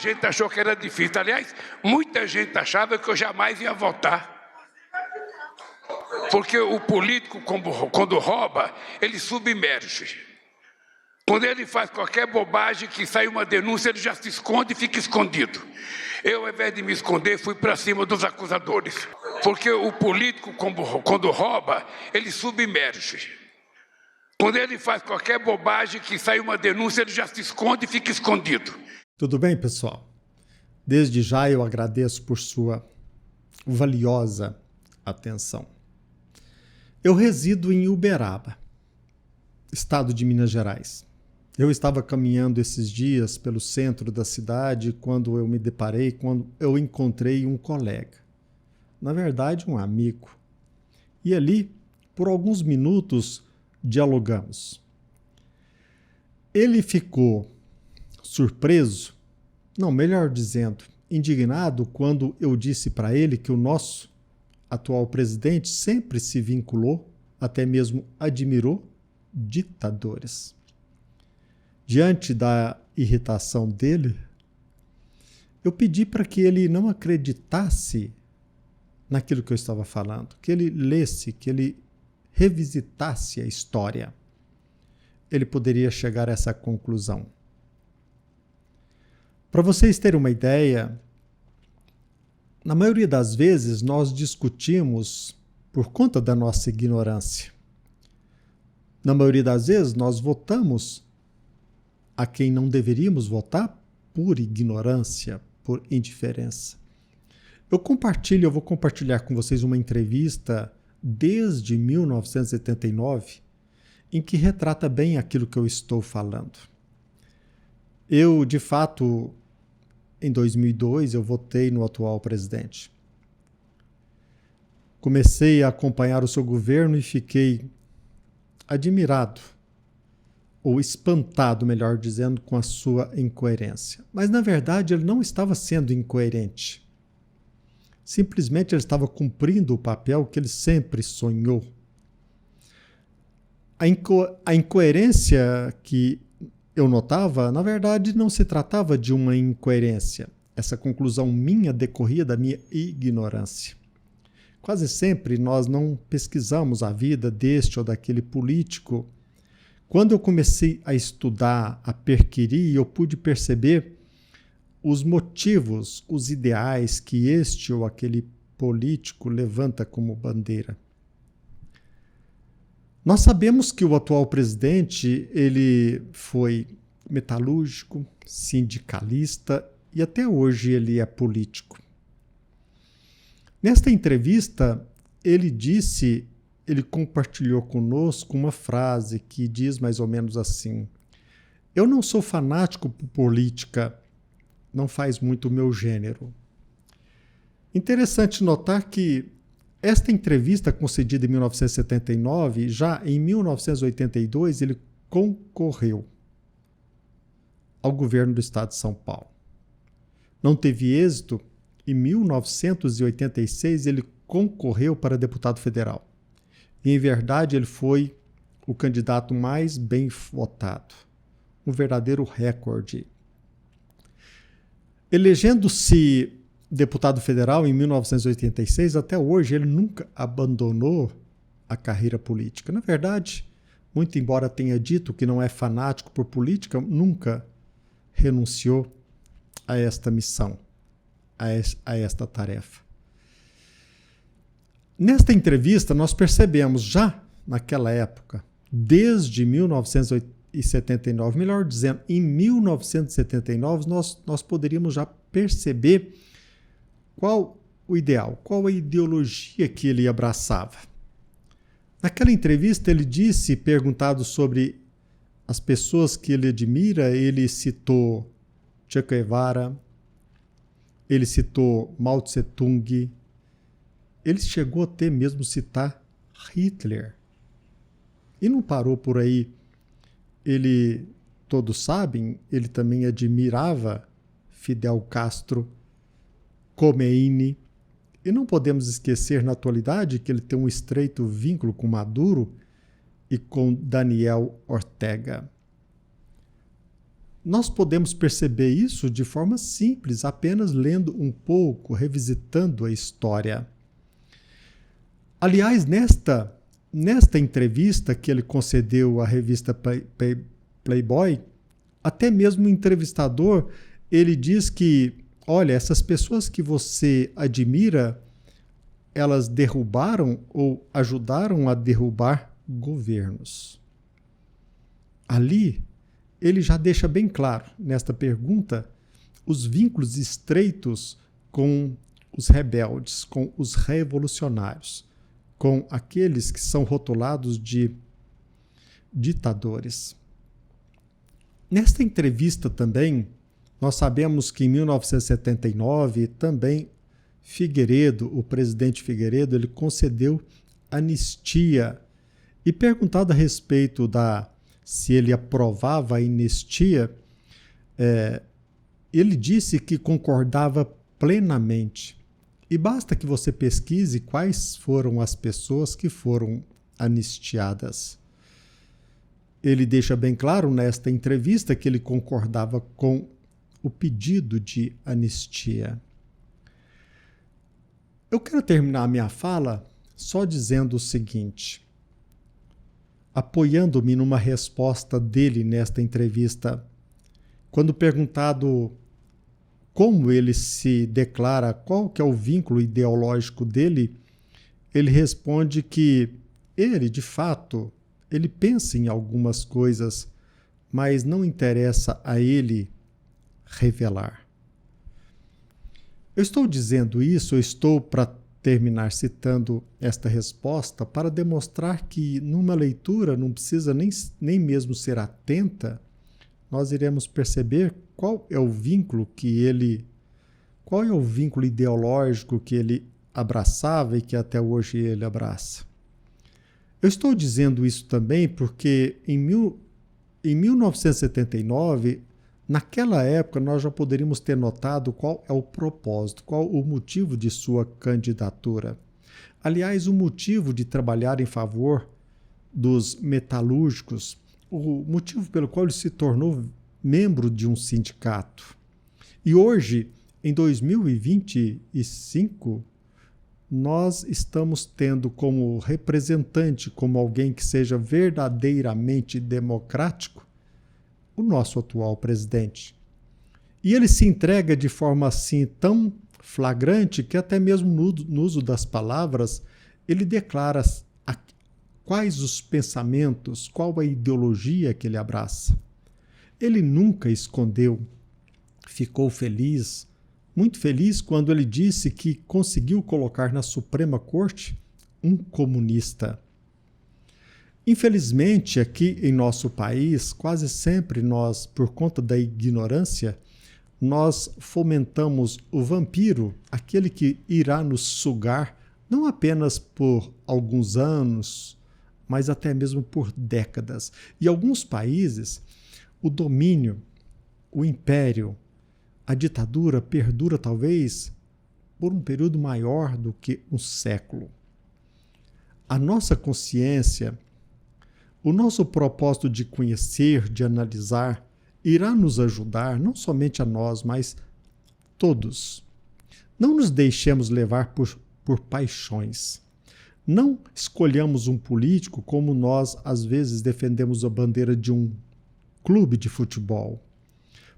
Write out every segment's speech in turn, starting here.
gente achou que era difícil. Aliás, muita gente achava que eu jamais ia votar. Porque o político, quando rouba, ele submerge. Quando ele faz qualquer bobagem, que sai uma denúncia, ele já se esconde e fica escondido. Eu, ao invés de me esconder, fui para cima dos acusadores. Porque o político, quando rouba, ele submerge. Quando ele faz qualquer bobagem, que sai uma denúncia, ele já se esconde e fica escondido. Tudo bem, pessoal? Desde já eu agradeço por sua valiosa atenção. Eu resido em Uberaba, estado de Minas Gerais. Eu estava caminhando esses dias pelo centro da cidade quando eu encontrei um colega. Na verdade, um amigo. E ali, por alguns minutos, dialogamos. Ele ficou surpreso, não, melhor dizendo, indignado quando eu disse para ele que o nosso atual presidente sempre se vinculou, até mesmo admirou, ditadores. Diante da irritação dele, eu pedi para que ele não acreditasse naquilo que eu estava falando, que ele lesse, que ele revisitasse a história. Ele poderia chegar a essa conclusão. Para vocês terem uma ideia, na maioria das vezes nós discutimos por conta da nossa ignorância. Na maioria das vezes nós votamos a quem não deveríamos votar por ignorância, por indiferença. Eu vou compartilhar com vocês uma entrevista desde 1979, em que retrata bem aquilo que eu estou falando. Eu, de fato, em 2002, eu votei no atual presidente. Comecei a acompanhar o seu governo e fiquei admirado, ou espantado, melhor dizendo, com a sua incoerência. Mas, na verdade, ele não estava sendo incoerente. Simplesmente ele estava cumprindo o papel que ele sempre sonhou. A incoerência que eu notava, na verdade, não se tratava de uma incoerência. Essa conclusão minha decorria da minha ignorância. Quase sempre nós não pesquisamos a vida deste ou daquele político. Quando eu comecei a estudar, a perquirir, eu pude perceber os motivos, os ideais que este ou aquele político levanta como bandeira. Nós sabemos que o atual presidente, ele foi metalúrgico, sindicalista e até hoje ele é político. Nesta entrevista, ele compartilhou conosco uma frase que diz mais ou menos assim: eu não sou fanático por política, não faz muito o meu gênero. Interessante notar que esta entrevista concedida em 1979, já em 1982, ele concorreu ao governo do estado de São Paulo. Não teve êxito. Em 1986, ele concorreu para deputado federal. E, em verdade, ele foi o candidato mais bem votado. Um verdadeiro recorde. Elegendo-se deputado federal em 1986, até hoje ele nunca abandonou a carreira política. Na verdade, muito embora tenha dito que não é fanático por política, nunca renunciou a esta missão, a esta tarefa. Nesta entrevista, nós percebemos já naquela época, desde 1979, melhor dizendo, em 1979, nós poderíamos já perceber qual o ideal, qual a ideologia que ele abraçava. Naquela entrevista, ele disse, perguntado sobre as pessoas que ele admira, ele citou Che Guevara, ele citou Mao Tse Tung, ele chegou até mesmo citar Hitler. E não parou por aí. Ele, todos sabem, ele também admirava Fidel Castro, Khomeini. E não podemos esquecer na atualidade que ele tem um estreito vínculo com Maduro e com Daniel Ortega. nós podemos perceber isso de forma simples, apenas lendo um pouco, revisitando a história. Aliás, nesta entrevista que ele concedeu à revista Playboy, até mesmo o entrevistador, ele diz que, olha, essas pessoas que você admira, elas derrubaram ou ajudaram a derrubar governos. Ali, ele já deixa bem claro, nesta pergunta, os vínculos estreitos com os rebeldes, com os revolucionários, com aqueles que são rotulados de ditadores. Nesta entrevista também, nós sabemos que em 1979, também Figueiredo, o presidente Figueiredo, ele concedeu anistia. E perguntado a respeito se ele aprovava a anistia, ele disse que concordava plenamente. E basta que você pesquise quais foram as pessoas que foram anistiadas. Ele deixa bem claro nesta entrevista que ele concordava com o pedido de anistia. Eu quero terminar a minha fala só dizendo o seguinte, apoiando-me numa resposta dele nesta entrevista, quando perguntado como ele se declara, qual que é o vínculo ideológico dele, ele responde que ele, de fato, ele pensa em algumas coisas, mas não interessa a ele revelar. Eu estou dizendo isso, eu estou para terminar citando esta resposta para demonstrar que numa leitura não precisa nem mesmo ser atenta, nós iremos perceber qual é o vínculo ideológico que ele abraçava e que até hoje ele abraça. Eu estou dizendo isso também porque em 1979, naquela época, nós já poderíamos ter notado qual é o propósito, qual o motivo de sua candidatura. Aliás, o motivo de trabalhar em favor dos metalúrgicos, o motivo pelo qual ele se tornou membro de um sindicato. E hoje, em 2025, nós estamos tendo como representante, como alguém que seja verdadeiramente democrático, o nosso atual presidente. E ele se entrega de forma assim tão flagrante que até mesmo no uso das palavras, ele declara quais os pensamentos, qual a ideologia que ele abraça. Ele nunca escondeu, ficou feliz, muito feliz quando ele disse que conseguiu colocar na Suprema Corte um comunista. Infelizmente, aqui em nosso país, quase sempre nós, por conta da ignorância, nós fomentamos o vampiro, aquele que irá nos sugar, não apenas por alguns anos, mas até mesmo por décadas. E alguns países, o domínio, o império, a ditadura perdura talvez por um período maior do que um século. A nossa consciência, o nosso propósito de conhecer, de analisar, irá nos ajudar, não somente a nós, mas todos. Não nos deixemos levar por paixões. Não escolhamos um político como nós, às vezes, defendemos a bandeira de um clube de futebol.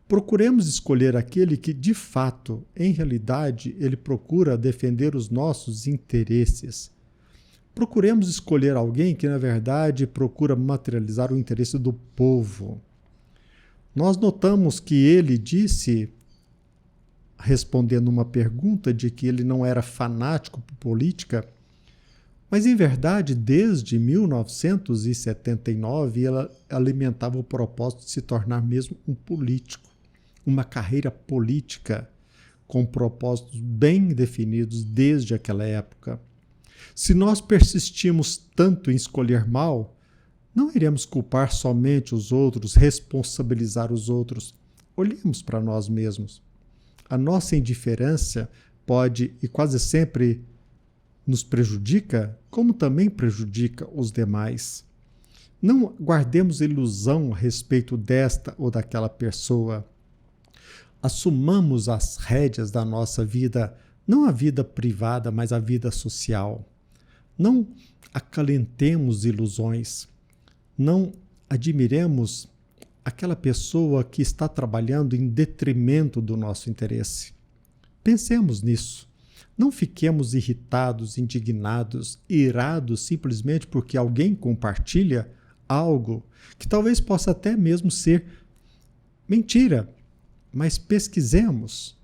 Procuremos escolher aquele que, de fato, em realidade, ele procura defender os nossos interesses. Procuremos escolher alguém que, na verdade, procura materializar o interesse do povo. Nós notamos que ele disse, respondendo uma pergunta, de que ele não era fanático por política, mas, em verdade, desde 1979, ele alimentava o propósito de se tornar mesmo um político, uma carreira política com propósitos bem definidos desde aquela época. Se nós persistimos tanto em escolher mal, não iremos culpar somente os outros, responsabilizar os outros. Olhemos para nós mesmos. A nossa indiferença pode, e quase sempre nos prejudica, como também prejudica os demais. Não guardemos ilusão a respeito desta ou daquela pessoa. Assumamos as rédeas da nossa vida, não a vida privada, mas a vida social. Não acalentemos ilusões. Não admiremos aquela pessoa que está trabalhando em detrimento do nosso interesse. Pensemos nisso. Não fiquemos irritados, indignados, irados simplesmente porque alguém compartilha algo que talvez possa até mesmo ser mentira. Mas pesquisemos,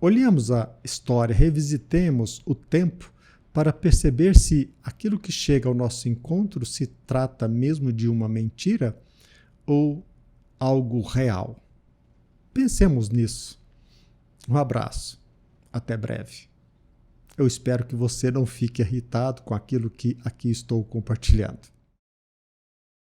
olhemos a história, revisitemos o tempo para perceber se aquilo que chega ao nosso encontro se trata mesmo de uma mentira ou algo real. Pensemos nisso. Um abraço. Até breve. Eu espero que você não fique irritado com aquilo que aqui estou compartilhando.